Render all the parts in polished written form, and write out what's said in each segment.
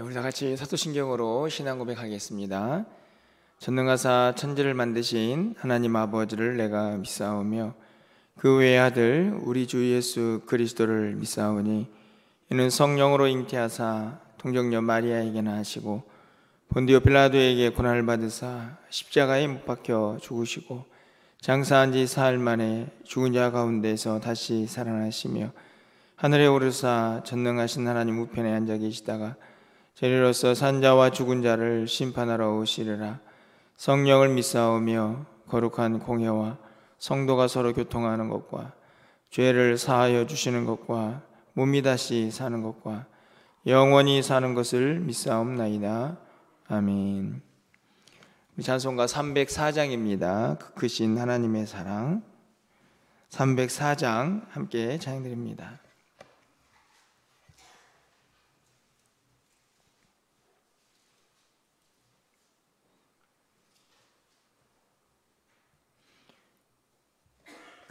우리 다 같이 사도신경으로 신앙 고백하겠습니다. 전능하사 천지를 만드신 하나님 아버지를 내가 믿사오며 그 외의 아들 우리 주 예수 그리스도를 믿사오니 이는 성령으로 잉태하사 동정녀 마리아에게 나시고 본디오 빌라도에게 고난을 받으사 십자가에 못 박혀 죽으시고 장사한 지 사흘 만에 죽은 자 가운데서 다시 살아나시며 하늘에 오르사 전능하신 하나님 우편에 앉아 계시다가 저리로서 산자와 죽은 자를 심판하러 오시리라. 성령을 믿사오며 거룩한 공회와 성도가 서로 교통하는 것과 죄를 사하여 주시는 것과 몸이 다시 사는 것과 영원히 사는 것을 믿사옵나이다. 아멘. 찬송가 304장입니다. 크신 하나님의 사랑. 304장 함께 찬양드립니다.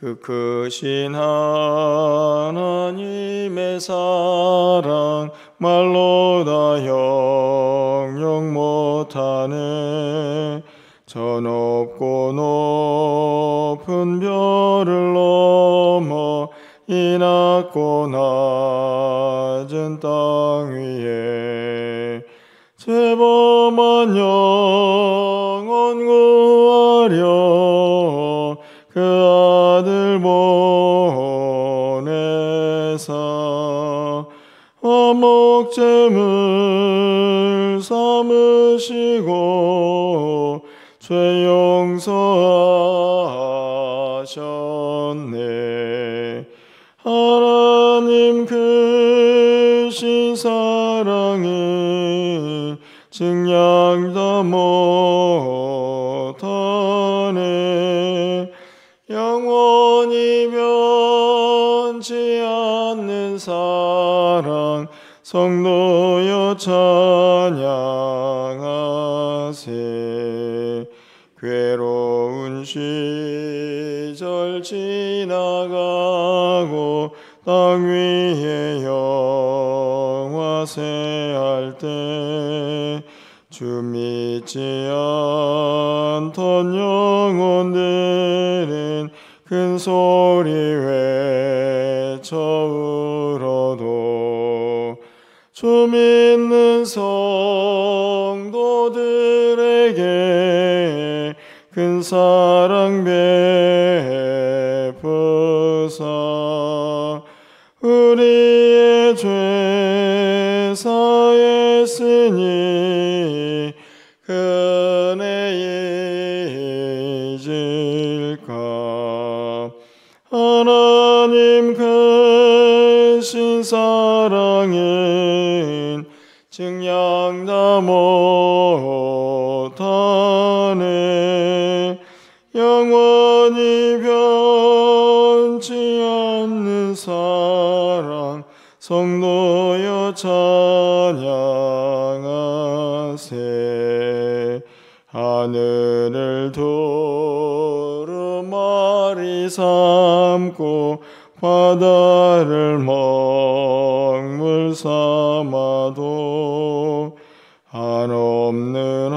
그 크신 하나님의 사랑 말로 다 형용 못하네. 저 높고 높은 별을 넘어 이 낮고 낮은 땅 위에 죄범한 영혼 구하려 그 아들 보내사 목재물 삼으시고 죄 용서하셨네. 하나님 크신 사랑은 증량 다 못하네. 영원히 변치 않는 사랑 성도여 찬양하세. 괴로운 시절 지나가고 땅 위에 영화세할 때 주 믿지 않던 영혼들은 큰 소리 외쳐 울어도 주 믿는 성도들에게 큰 사랑 베푸사 우리의 죄 사했으니 은혜 잊을까. 하나님 크신 사랑은 증량 다 못하네. 영원히 변치 않는 사랑 성도여 찬양하세. 하늘을 두루마리 삼고 바다를 먹물 삼아도 한없는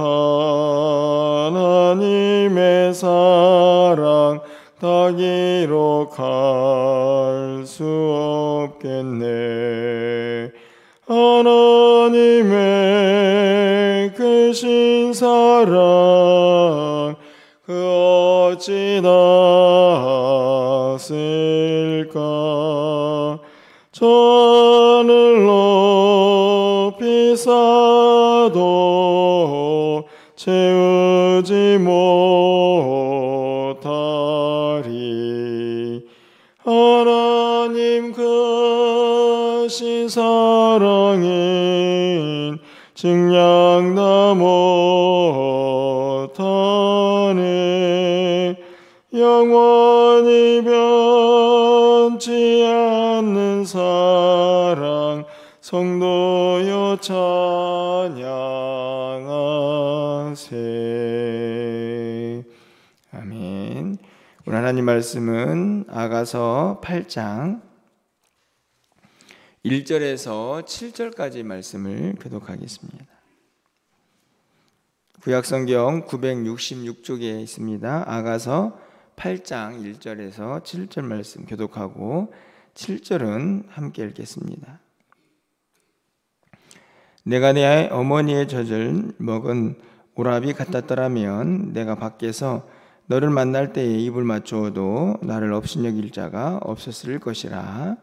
하나님의 사랑 다 기록할 수 없겠네. 하나님의 크신 사랑 그 어찌 닿았을까. 저 하늘 높이 쌓아도 채우지 못하리. 하나님 크신 사랑은 증량 다 못하네. 영원히 변치 않는 사랑 성도여 찬양하세. 아멘. 오늘 하나님 말씀은 아가서 8장 1절에서 7절까지 말씀을 교독하겠습니다. 구약성경 966쪽에 있습니다. 아가서 8장 1절에서 7절 말씀 교독하고 7절은 함께 읽겠습니다. 내가 내 어머니의 젖을 먹은 오라비 같았더라면 내가 밖에서 너를 만날 때에 입을 맞추어도 나를 업신여길 자가 없었을 것이라.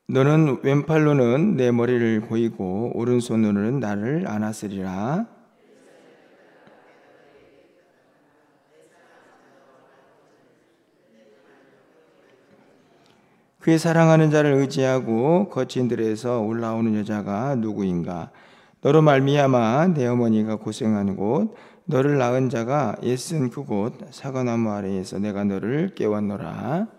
너는 왼팔로는 내 머리를 보이고 오른손으로는 나를 안았으리라. 그의 사랑하는 자를 의지하고 거친 들에서 올라오는 여자가 누구인가? 너로 말미암아 내 어머니가 고생하는 곳, 너를 낳은 자가 애쓴 그곳 사과나무 아래에서 내가 너를 깨웠노라.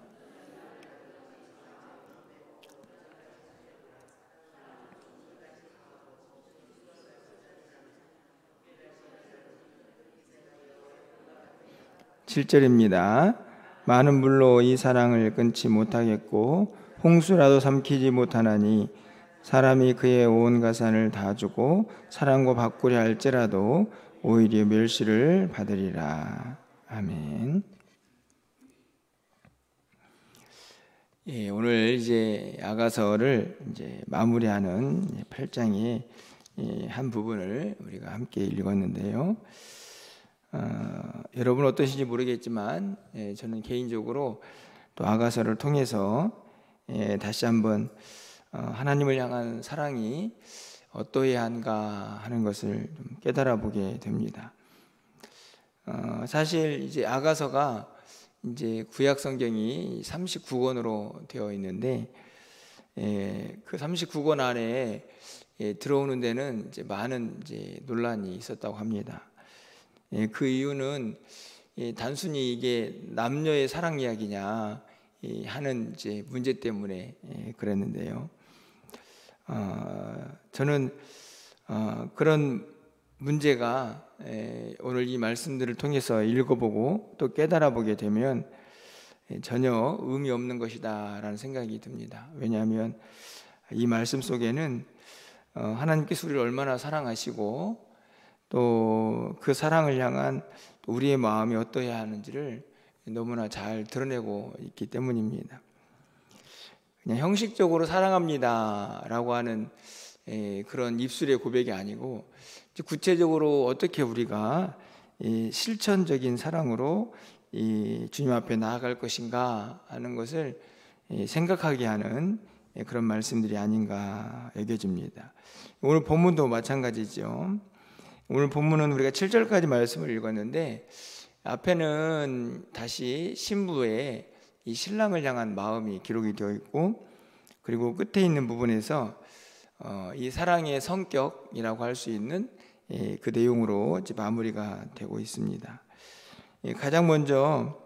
(7절입니다) 많은 물로 이 사랑을 끊지 못하겠고 홍수라도 삼키지 못하나니 사람이 그의 온 가산을 다 주고 사랑과 바꾸려 할지라도 오히려 멸시를 받으리라. 아멘. 예, 오늘 이제 아가서를 이제 마무리하는 8장의 한 부분을 우리가 함께 읽었는데요. 여러분 어떠신지 모르겠지만 저는 개인적으로 또 아가서를 통해서 다시 한번 하나님을 향한 사랑이 어떠해야 한가 하는 것을 좀 깨달아 보게 됩니다. 사실 이제 아가서가 이제 구약 성경이 39권으로 되어 있는데 그 39권 안에 들어오는 데는 이제 많은 이제 논란이 있었다고 합니다. 그 이유는 단순히 이게 남녀의 사랑 이야기냐 하는 이제 문제 때문에 그랬는데요. 저는 그런 문제가 오늘 이 말씀들을 통해서 읽어보고 또 깨달아 보게 되면 전혀 의미 없는 것이다라는 생각이 듭니다. 왜냐하면 이 말씀 속에는 하나님께서 우리를 얼마나 사랑하시고 또 그 사랑을 향한 우리의 마음이 어떠해야 하는지를 너무나 잘 드러내고 있기 때문입니다. 그냥 형식적으로 사랑합니다 라고 하는 그런 입술의 고백이 아니고 구체적으로 어떻게 우리가 실천적인 사랑으로 주님 앞에 나아갈 것인가 하는 것을 생각하게 하는 그런 말씀들이 아닌가 여겨집니다. 오늘 본문도 마찬가지죠. 오늘 본문은 우리가 7절까지 말씀을 읽었는데 앞에는 다시 신부의 이 신랑을 향한 마음이 기록이 되어 있고 그리고 끝에 있는 부분에서 이 사랑의 성격이라고 할 수 있는 그 내용으로 이제 마무리가 되고 있습니다. 가장 먼저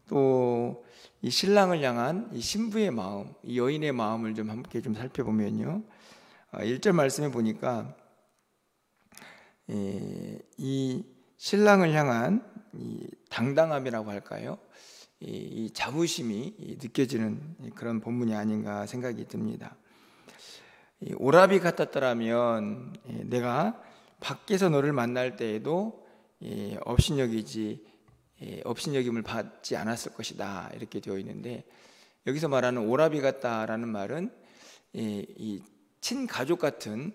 또 이 신랑을 향한 이 신부의 마음, 이 여인의 마음을 좀 함께 좀 살펴보면요. 1절 말씀에 보니까 이 신랑을 향한 이 당당함이라고 할까요? 이 자부심이 느껴지는 그런 본문이 아닌가 생각이 듭니다. 오라비 같았더라면 내가 밖에서 너를 만날 때에도 업신여김을 받지 않았을 것이다 이렇게 되어 있는데 여기서 말하는 오라비 같다라는 말은 이 친가족 같은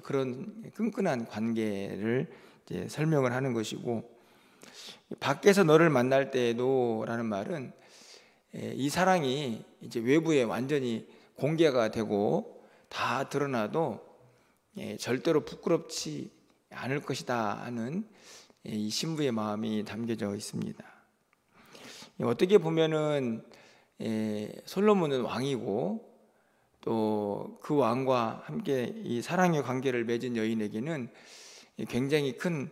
그런 끈끈한 관계를 이제 설명을 하는 것이고 밖에서 너를 만날 때에도 라는 말은 이 사랑이 이제 외부에 완전히 공개가 되고 다 드러나도 절대로 부끄럽지 않을 것이다 하는 이 신부의 마음이 담겨져 있습니다. 어떻게 보면은 솔로몬은 왕이고 또 그 왕과 함께 이 사랑의 관계를 맺은 여인에게는 굉장히 큰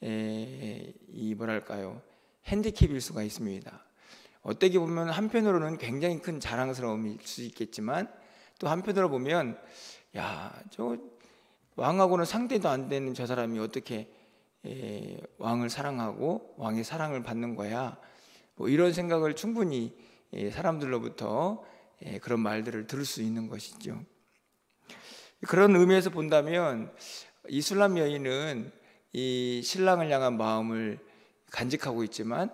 이 뭐랄까요 핸디캡일 수가 있습니다. 어떻게 보면 한편으로는 굉장히 큰 자랑스러움일 수 있겠지만 또 한편으로 보면 야, 저 왕하고는 상대도 안 되는 저 사람이 어떻게 왕을 사랑하고 왕의 사랑을 받는 거야. 뭐 이런 생각을 충분히 사람들로부터 그런 말들을 들을 수 있는 것이죠. 그런 의미에서 본다면 이슬람 여인은 이 신랑을 향한 마음을 간직하고 있지만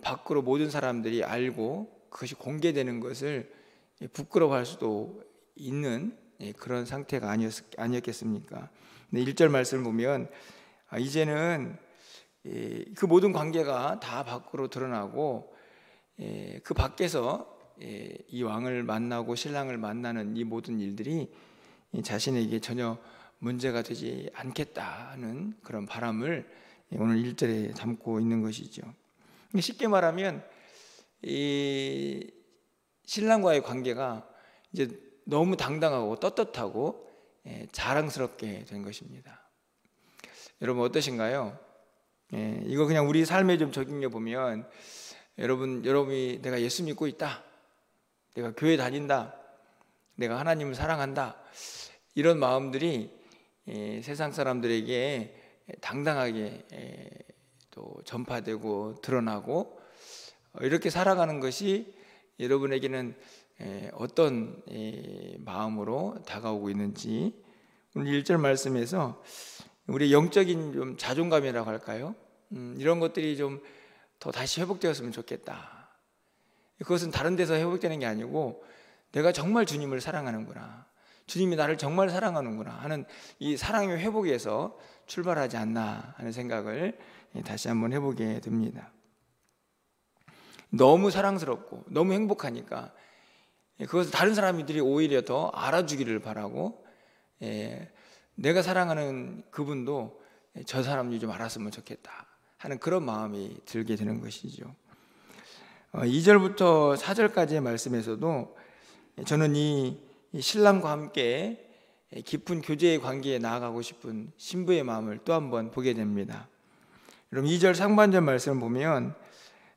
밖으로 모든 사람들이 알고 그것이 공개되는 것을 부끄러워할 수도 있는 그런 상태가 아니었겠습니까? 1절 말씀을 보면 이제는 그 모든 관계가 다 밖으로 드러나고 그 밖에서 이 왕을 만나고 신랑을 만나는 이 모든 일들이 자신에게 전혀 문제가 되지 않겠다는 그런 바람을 오늘 1절에 담고 있는 것이죠. 쉽게 말하면 이 신랑과의 관계가 이제 너무 당당하고 떳떳하고 자랑스럽게 된 것입니다. 여러분 어떠신가요? 이거 그냥 우리 삶에 좀 적용해 보면 여러분이 내가 예수 믿고 있다, 내가 교회 다닌다, 내가 하나님을 사랑한다, 이런 마음들이 세상 사람들에게 당당하게 또 전파되고 드러나고 이렇게 살아가는 것이 여러분에게는 어떤 마음으로 다가오고 있는지 오늘 1절 말씀에서 우리 영적인 좀 자존감이라고 할까요? 이런 것들이 좀 더 다시 회복되었으면 좋겠다. 그것은 다른 데서 회복되는 게 아니고 내가 정말 주님을 사랑하는구나, 주님이 나를 정말 사랑하는구나 하는 이 사랑의 회복에서 출발하지 않나 하는 생각을 다시 한번 해보게 됩니다. 너무 사랑스럽고 너무 행복하니까 그것을 다른 사람들이 오히려 더 알아주기를 바라고 내가 사랑하는 그분도 저 사람이 좀 알았으면 좋겠다 하는 그런 마음이 들게 되는 것이죠. 2절부터 4절까지의 말씀에서도 저는 이 신랑과 함께 깊은 교제의 관계에 나아가고 싶은 신부의 마음을 또 한번 보게 됩니다. 여러분 2절 상반절 말씀을 보면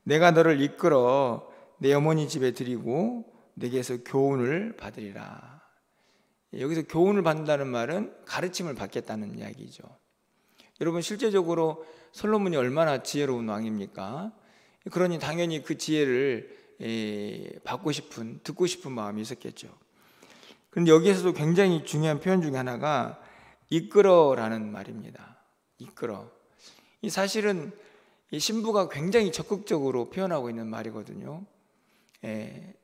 내가 너를 이끌어 내 어머니 집에 드리고 내게서 교훈을 받으리라. 여기서 교훈을 받는다는 말은 가르침을 받겠다는 이야기죠. 여러분 실제적으로 솔로몬이 얼마나 지혜로운 왕입니까? 그러니 당연히 그 지혜를 받고 싶은, 듣고 싶은 마음이 있었겠죠. 그런데 여기에서도 굉장히 중요한 표현 중에 하나가 이끌어라는 말입니다. 이끌어. 이 사실은 이 신부가 굉장히 적극적으로 표현하고 있는 말이거든요.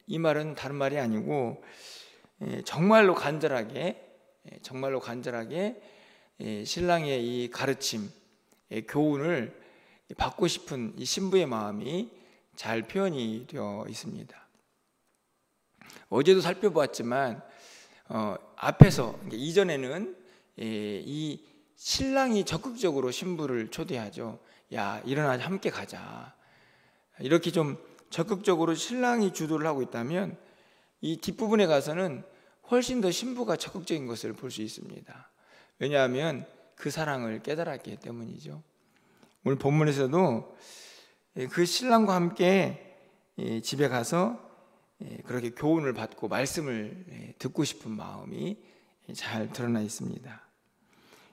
이 말은 다른 말이 아니고 정말로 간절하게 신랑의 이 가르침, 교훈을 받고 싶은 이 신부의 마음이 잘 표현이 되어 있습니다. 어제도 살펴보았지만 앞에서 이전에는 이 신랑이 적극적으로 신부를 초대하죠. 야, 일어나 함께 가자. 이렇게 좀 적극적으로 신랑이 주도를 하고 있다면 이 뒷부분에 가서는 훨씬 더 신부가 적극적인 것을 볼 수 있습니다. 왜냐하면 그 사랑을 깨달았기 때문이죠. 오늘 본문에서도 그 신랑과 함께 집에 가서 그렇게 교훈을 받고 말씀을 듣고 싶은 마음이 잘 드러나 있습니다.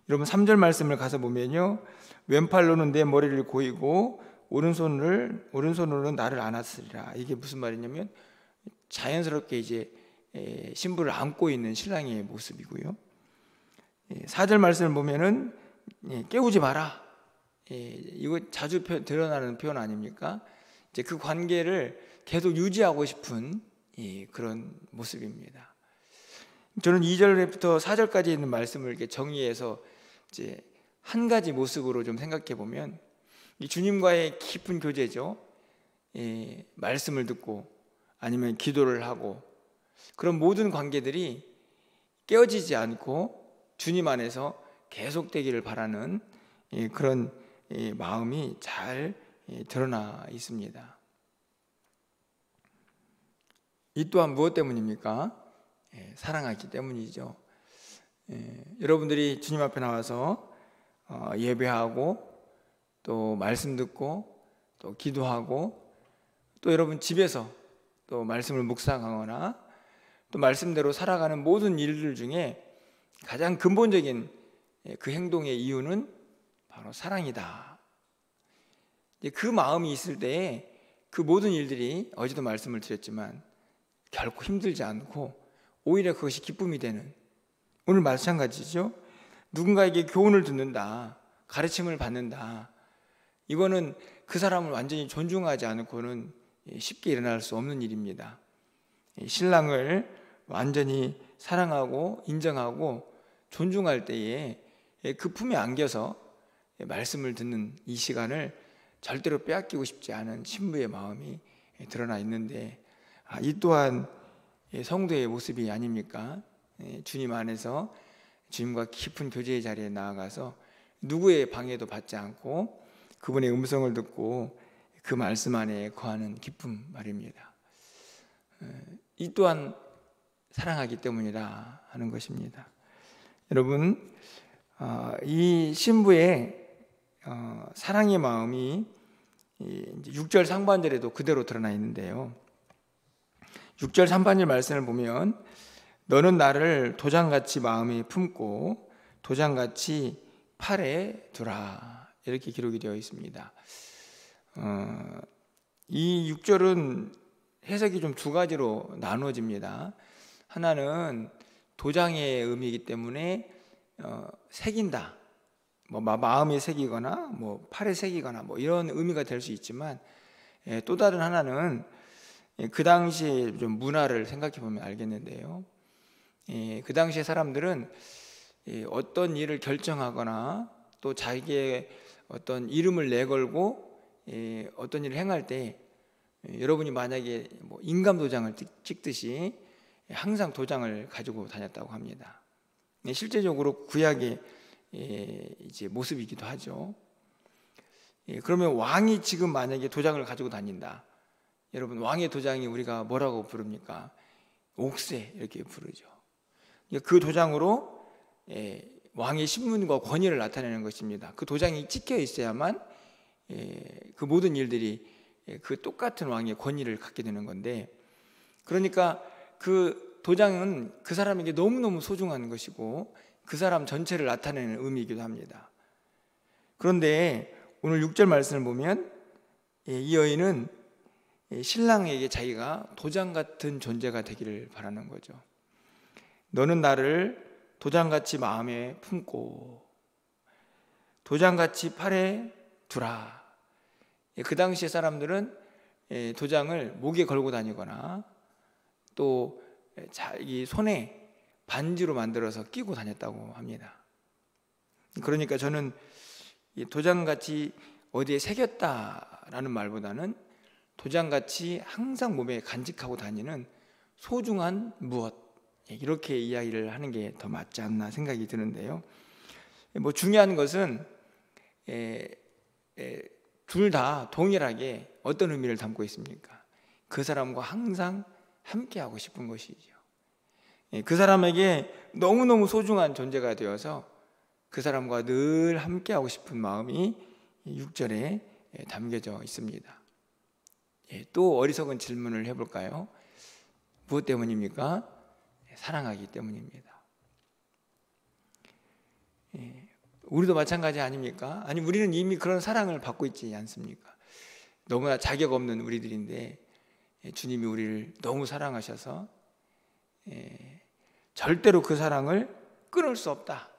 여러분 3절 말씀을 가서 보면요, 왼팔로는 내 머리를 고이고 오른손으로는 나를 안았으리라. 이게 무슨 말이냐면 자연스럽게 이제 신부를 안고 있는 신랑의 모습이고요. 4절 말씀을 보면은 깨우지 마라. 이거 자주 드러나는 표현 아닙니까? 이제 그 관계를 계속 유지하고 싶은 그런 모습입니다. 저는 2절부터 4절까지 있는 말씀을 이렇게 정리해서 이제 한 가지 모습으로 좀 생각해 보면 이 주님과의 깊은 교제죠. 말씀을 듣고 아니면 기도를 하고 그런 모든 관계들이 깨어지지 않고 주님 안에서 계속되기를 바라는 그런 마음이 잘 드러나 있습니다. 이 또한 무엇 때문입니까? 사랑하기 때문이죠. 여러분들이 주님 앞에 나와서 예배하고 또 말씀 듣고 또 기도하고 또 여러분 집에서 또 말씀을 묵상하거나 또 말씀대로 살아가는 모든 일들 중에 가장 근본적인 그 행동의 이유는 바로 사랑이다. 그 마음이 있을 때에 그 모든 일들이, 어제도 말씀을 드렸지만, 결코 힘들지 않고 오히려 그것이 기쁨이 되는, 오늘 마찬가지죠. 누군가에게 교훈을 듣는다, 가르침을 받는다, 이거는 그 사람을 완전히 존중하지 않고는 쉽게 일어날 수 없는 일입니다. 신랑을 완전히 사랑하고 인정하고 존중할 때에 그 품에 안겨서 말씀을 듣는 이 시간을 절대로 빼앗기고 싶지 않은 신부의 마음이 드러나 있는데, 이 또한 성도의 모습이 아닙니까? 주님 안에서 주님과 깊은 교제의 자리에 나아가서 누구의 방해도 받지 않고 그분의 음성을 듣고 그 말씀 안에 거하는 기쁨 말입니다. 이 또한 사랑하기 때문이라 하는 것입니다. 여러분, 이 신부의 사랑의 마음이 6절 상반절에도 그대로 드러나 있는데요, 6절 상반절 말씀을 보면 너는 나를 도장같이 마음에 품고 도장같이 팔에 두라, 이렇게 기록이 되어 있습니다. 이 6절은 해석이 좀 두 가지로 나누어집니다. 하나는 도장의 의미이기 때문에 새긴다, 뭐 마음에 새기거나 뭐 팔에 새기거나 뭐 이런 의미가 될 수 있지만, 또 다른 하나는 그 당시의 좀 문화를 생각해 보면 알겠는데요, 그 당시의 사람들은 어떤 일을 결정하거나 또 자기의 어떤 이름을 내걸고 어떤 일을 행할 때, 여러분이 만약에 뭐 인감도장을 찍듯이 항상 도장을 가지고 다녔다고 합니다. 실제적으로 구약의 이제 모습이기도 하죠. 그러면 왕이 지금 만약에 도장을 가지고 다닌다, 여러분, 왕의 도장이 우리가 뭐라고 부릅니까? 옥새, 이렇게 부르죠. 그 도장으로 왕의 신분과 권위를 나타내는 것입니다. 그 도장이 찍혀 있어야만 그 모든 일들이 그 똑같은 왕의 권위를 갖게 되는 건데, 그러니까 그 도장은 그 사람에게 너무너무 소중한 것이고 그 사람 전체를 나타내는 의미이기도 합니다. 그런데 오늘 6절 말씀을 보면 이 여인은 신랑에게 자기가 도장 같은 존재가 되기를 바라는 거죠. 너는 나를 도장같이 마음에 품고 도장같이 팔에 두라. 그 당시의 사람들은 도장을 목에 걸고 다니거나 또 자기 손에 반지로 만들어서 끼고 다녔다고 합니다. 그러니까 저는 도장같이 어디에 새겼다라는 말보다는 도장같이 항상 몸에 간직하고 다니는 소중한 무엇, 이렇게 이야기를 하는 게 더 맞지 않나 생각이 드는데요, 뭐 중요한 것은 둘 다 동일하게 어떤 의미를 담고 있습니까? 그 사람과 항상 함께하고 싶은 것이죠. 그 사람에게 너무너무 소중한 존재가 되어서 그 사람과 늘 함께하고 싶은 마음이 6절에 담겨져 있습니다. 또 어리석은 질문을 해볼까요? 무엇 때문입니까? 사랑하기 때문입니다. 우리도 마찬가지 아닙니까? 아니, 우리는 이미 그런 사랑을 받고 있지 않습니까? 너무나 자격 없는 우리들인데 주님이 우리를 너무 사랑하셔서 절대로 그 사랑을 끊을 수 없다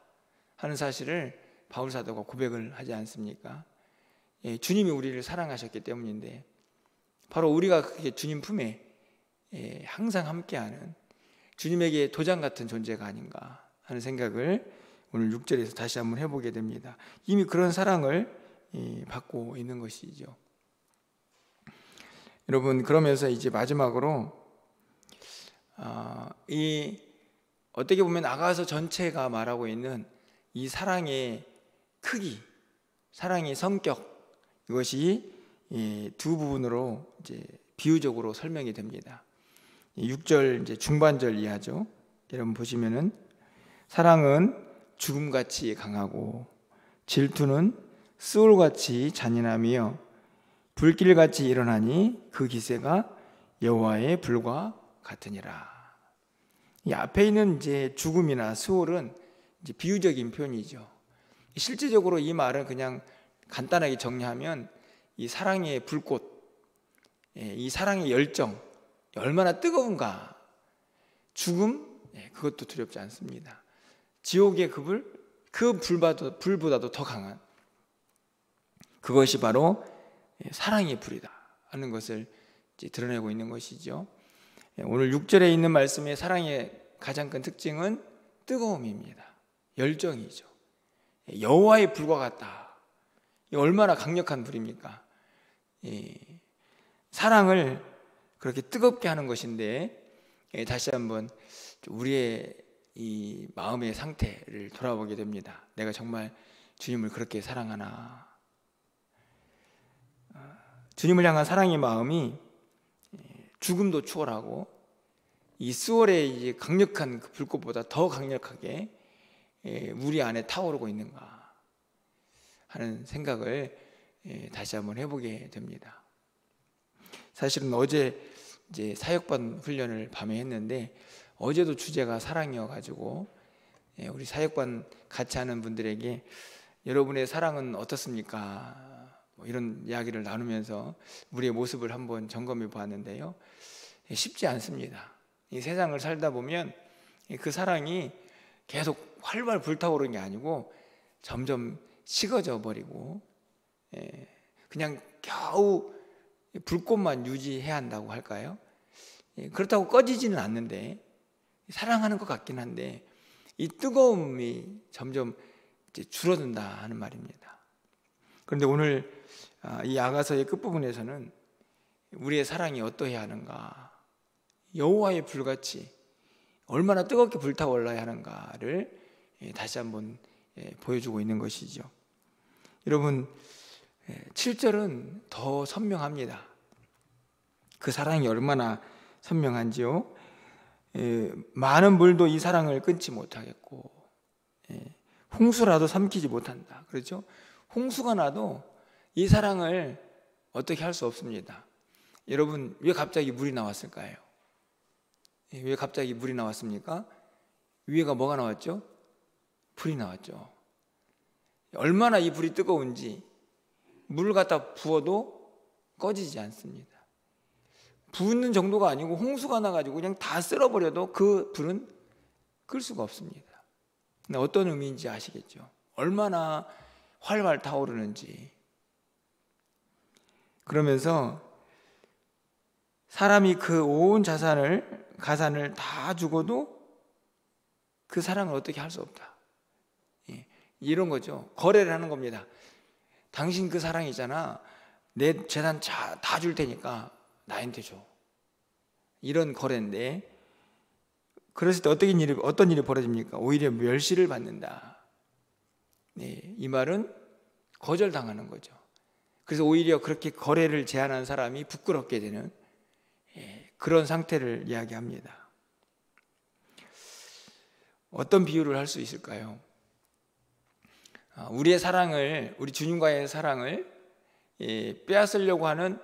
하는 사실을 바울 사도가 고백을 하지 않습니까? 주님이 우리를 사랑하셨기 때문인데 바로 우리가 그게 주님 품에 항상 함께하는 주님에게 도장 같은 존재가 아닌가 하는 생각을 오늘 6절에서 다시 한번 해보게 됩니다. 이미 그런 사랑을 받고 있는 것이죠. 여러분, 그러면서 이제 마지막으로 이 어떻게 보면 아가서 전체가 말하고 있는 이 사랑의 크기, 사랑의 성격, 이것이 두 부분으로 이제 비유적으로 설명이 됩니다. 6절 이제 중반절 이하죠. 여러분 보시면은 사랑은 죽음같이 강하고 질투는 수울같이 잔인하며 불길같이 일어나니 그 기세가 여호와의 불과 같으니라. 이 앞에 있는 이제 죽음이나 수울은 이제 비유적인 표현이죠. 실제적으로 이 말은 그냥 간단하게 정리하면 이 사랑의 불꽃, 이 사랑의 열정 얼마나 뜨거운가. 죽음, 그것도 두렵지 않습니다. 지옥의 그 불보다도 더 강한 그것이 바로 사랑의 불이다 하는 것을 이제 드러내고 있는 것이죠. 오늘 6절에 있는 말씀의 사랑의 가장 큰 특징은 뜨거움입니다. 열정이죠. 여호와의 불과 같다. 얼마나 강력한 불입니까? 사랑을 그렇게 뜨겁게 하는 것인데, 다시 한번 우리의 이 마음의 상태를 돌아보게 됩니다. 내가 정말 주님을 그렇게 사랑하나? 주님을 향한 사랑의 마음이 죽음도 추월하고 이 스월의 이제 강력한 그 불꽃보다 더 강력하게 우리 안에 타오르고 있는가 하는 생각을 다시 한번 해보게 됩니다. 사실은 어제 이제 사역반 훈련을 밤에 했는데, 어제도 주제가 사랑이어가지고 우리 사역반 같이 하는 분들에게 여러분의 사랑은 어떻습니까? 뭐 이런 이야기를 나누면서 우리의 모습을 한번 점검해 보았는데요, 쉽지 않습니다. 이 세상을 살다 보면 그 사랑이 계속 활발 불타오르는 게 아니고 점점 식어져 버리고 그냥 겨우 불꽃만 유지해야 한다고 할까요? 그렇다고 꺼지지는 않는데 사랑하는 것 같긴 한데 이 뜨거움이 점점 이제 줄어든다 하는 말입니다. 그런데 오늘 이 아가서의 끝부분에서는 우리의 사랑이 어떠해야 하는가, 여호와의 불같이 얼마나 뜨겁게 불타올라야 하는가를 다시 한번 보여주고 있는 것이죠. 여러분, 7절은 더 선명합니다. 그 사랑이 얼마나 선명한지요. 많은 물도 이 사랑을 끊지 못하겠고 홍수라도 삼키지 못한다. 그렇죠? 홍수가 나도 이 사랑을 어떻게 할 수 없습니다. 여러분, 왜 갑자기 물이 나왔을까요? 왜 갑자기 물이 나왔습니까? 위에가 뭐가 나왔죠? 불이 나왔죠. 얼마나 이 불이 뜨거운지 물을 갖다 부어도 꺼지지 않습니다. 부는 정도가 아니고 홍수가 나가지고 그냥 다 쓸어버려도 그 불은 끌 수가 없습니다. 근데 어떤 의미인지 아시겠죠? 얼마나 활발 타오르는지. 그러면서 사람이 그 온 가산을 다 주고도 그 사랑을 어떻게 할 수 없다. 이런 거죠. 거래를 하는 겁니다. 당신 그 사랑이잖아. 내 재산 다 줄 테니까 나한테 줘. 이런 거래인데, 그랬을 때 어떤 일이 벌어집니까? 오히려 멸시를 받는다. 이 말은 거절당하는 거죠. 그래서 오히려 그렇게 거래를 제안한 사람이 부끄럽게 되는 그런 상태를 이야기합니다. 어떤 비유를 할 수 있을까요? 우리의 사랑을, 우리 주님과의 사랑을 빼앗으려고 하는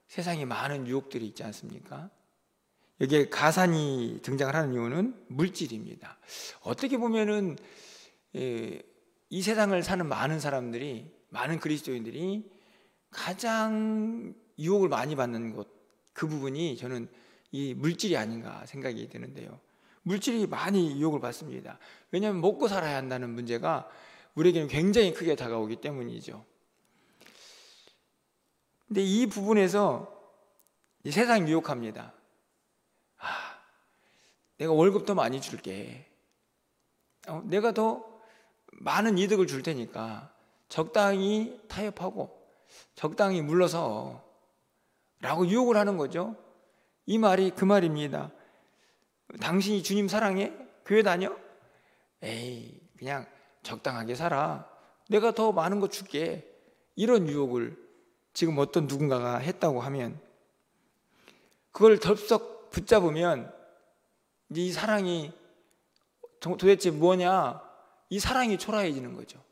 세상에 많은 유혹들이 있지 않습니까? 여기에 가산이 등장을 하는 이유는 물질입니다. 어떻게 보면은 이 세상을 사는 많은 사람들이, 많은 그리스도인들이 가장 유혹을 많이 받는 것, 그 부분이 저는 이 물질이 아닌가 생각이 드는데요. 물질이 많이 유혹을 받습니다. 왜냐하면 먹고 살아야 한다는 문제가 우리에게는 굉장히 크게 다가오기 때문이죠. 근데 이 부분에서 이 세상이 유혹합니다. 내가 월급 더 많이 줄게. 내가 더 많은 이득을 줄 테니까 적당히 타협하고 적당히 물러서 라고 유혹을 하는 거죠. 이 말이 그 말입니다. 당신이 주님 사랑해? 교회 다녀? 에이, 그냥 적당하게 살아. 내가 더 많은 거 줄게. 이런 유혹을 지금 어떤 누군가가 했다고 하면, 그걸 덥석 붙잡으면 이 사랑이 도대체 뭐냐? 이 사랑이 초라해지는 거죠.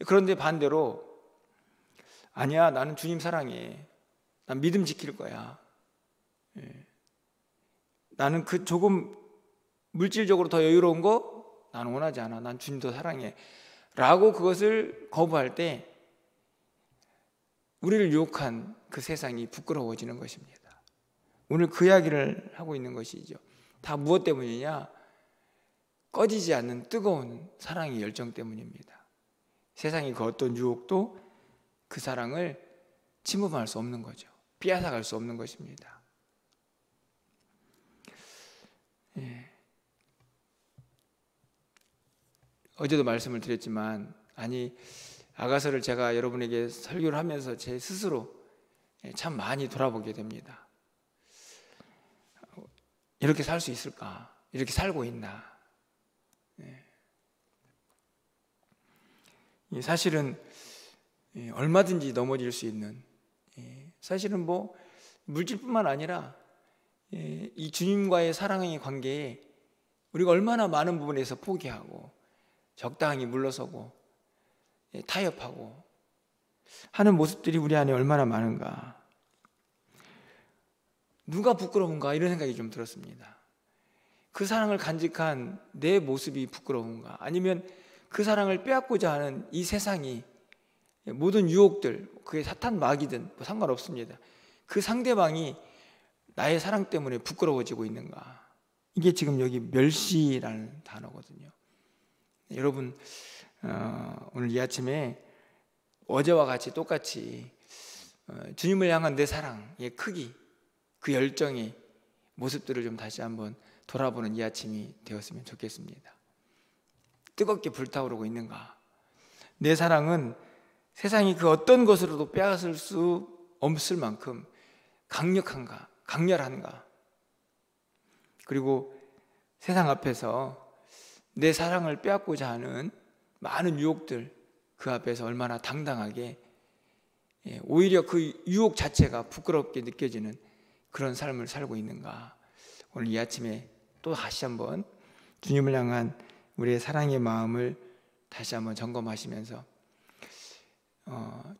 그런데 반대로, 아니야, 나는 주님 사랑해. 난 믿음 지킬 거야. 나는 그 조금 물질적으로 더 여유로운 거 나는 원하지 않아. 난 주님 더 사랑해. 라고 그것을 거부할 때 우리를 유혹한 그 세상이 부끄러워지는 것입니다. 오늘 그 이야기를 하고 있는 것이죠. 다 무엇 때문이냐? 꺼지지 않는 뜨거운 사랑의 열정 때문입니다. 세상의 그 어떤 유혹도 그 사랑을 침범할 수 없는 거죠. 빼앗아갈 수 없는 것입니다. 어제도 말씀을 드렸지만, 아가서를 제가 여러분에게 설교를 하면서 제 스스로 참 많이 돌아보게 됩니다. 이렇게 살 수 있을까? 이렇게 살고 있나? 사실은 얼마든지 넘어질 수 있는, 사실은 물질뿐만 아니라 이 주님과의 사랑의 관계에 우리가 얼마나 많은 부분에서 포기하고 적당히 물러서고 타협하고 하는 모습들이 우리 안에 얼마나 많은가. 누가 부끄러운가 이런 생각이 좀 들었습니다. 그 사랑을 간직한 내 모습이 부끄러운가, 아니면 그 사랑을 빼앗고자 하는 이 세상이 모든 유혹들, 그게 사탄 마귀든 상관없습니다. 그 상대방이 나의 사랑 때문에 부끄러워지고 있는가. 이게 지금 여기 멸시라는 단어거든요. 여러분, 오늘 이 아침에 어제와 같이 똑같이 주님을 향한 내 사랑의 크기, 그 열정의 모습들을 좀 다시 한번 돌아보는 이 아침이 되었으면 좋겠습니다. 뜨겁게 불타오르고 있는가? 내 사랑은 세상이 그 어떤 것으로도 빼앗을 수 없을 만큼 강력한가? 강렬한가? 그리고 세상 앞에서 내 사랑을 빼앗고자 하는 많은 유혹들, 그 앞에서 얼마나 당당하게, 오히려 그 유혹 자체가 부끄럽게 느껴지는 그런 삶을 살고 있는가? 오늘 이 아침에 또 다시 한번 주님을 향한 우리의 사랑의 마음을 다시 한번 점검하시면서,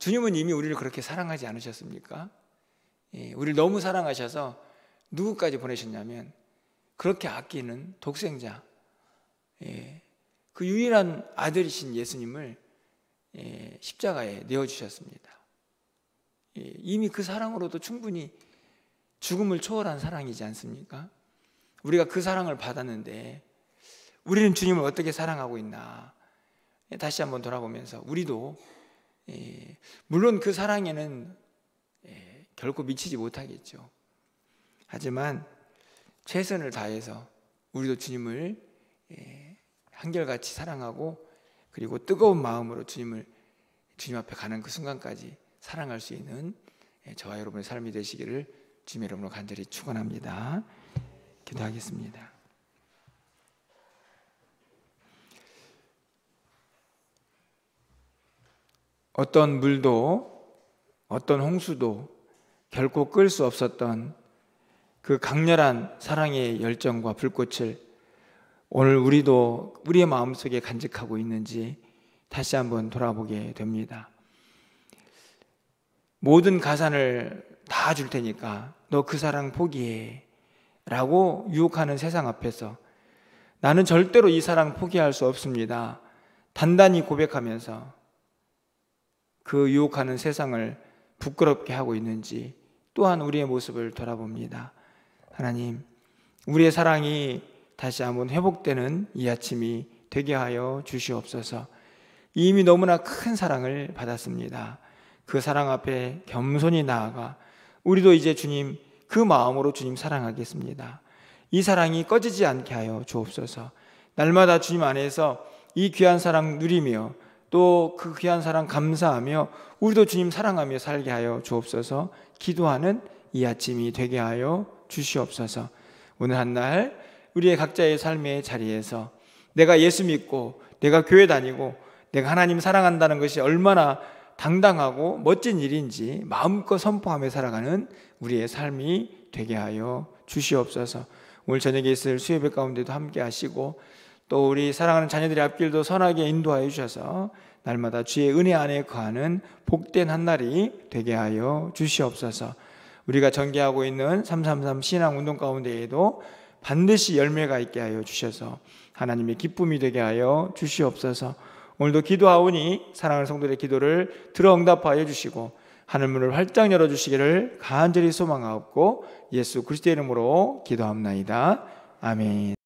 주님은 이미 우리를 그렇게 사랑하지 않으셨습니까? 우리를 너무 사랑하셔서 누구까지 보내셨냐면 그렇게 아끼는 독생자, 그 유일한 아들이신 예수님을 십자가에 내어주셨습니다. 이미 그 사랑으로도 충분히 죽음을 초월한 사랑이지 않습니까? 우리가 그 사랑을 받았는데 우리는 주님을 어떻게 사랑하고 있나 다시 한번 돌아보면서, 우리도 물론 그 사랑에는 결코 미치지 못하겠죠. 하지만 최선을 다해서 우리도 주님을 한결같이 사랑하고, 그리고 뜨거운 마음으로 주님 앞에 가는 그 순간까지 사랑할 수 있는 저와 여러분의 삶이 되시기를 주님의 이름으로 간절히 축원합니다. 기도하겠습니다. 어떤 물도 어떤 홍수도 결코 끌 수 없었던 그 강렬한 사랑의 열정과 불꽃을 오늘 우리도 우리의 마음속에 간직하고 있는지 다시 한번 돌아보게 됩니다. 모든 가산을 다 줄 테니까 너 그 사랑 포기해 라고 유혹하는 세상 앞에서 나는 절대로 이 사랑 포기할 수 없습니다. 단단히 고백하면서 그 유혹하는 세상을 부끄럽게 하고 있는지 또한 우리의 모습을 돌아봅니다. 하나님, 우리의 사랑이 다시 한번 회복되는 이 아침이 되게 하여 주시옵소서. 이미 너무나 큰 사랑을 받았습니다. 그 사랑 앞에 겸손히 나아가 우리도 이제 주님 그 마음으로 주님 사랑하겠습니다. 이 사랑이 꺼지지 않게 하여 주옵소서. 날마다 주님 안에서 이 귀한 사랑 누리며 또 그 귀한 사랑 감사하며 우리도 주님 사랑하며 살게 하여 주옵소서. 기도하는 이 아침이 되게 하여 주시옵소서. 오늘 한날 우리의 각자의 삶의 자리에서 내가 예수 믿고 내가 교회 다니고 내가 하나님 사랑한다는 것이 얼마나 당당하고 멋진 일인지 마음껏 선포하며 살아가는 우리의 삶이 되게 하여 주시옵소서. 오늘 저녁에 있을 수요예배 가운데도 함께 하시고 또 우리 사랑하는 자녀들의 앞길도 선하게 인도하여 주셔서 날마다 주의 은혜 안에 거하는 복된 한날이 되게 하여 주시옵소서. 우리가 전개하고 있는 333 신앙운동 가운데에도 반드시 열매가 있게 하여 주셔서 하나님의 기쁨이 되게 하여 주시옵소서. 오늘도 기도하오니 사랑하는 성도들의 기도를 들어 응답하여 주시고 하늘문을 활짝 열어주시기를 간절히 소망하옵고 예수 그리스도의 이름으로 기도합나이다. 아멘.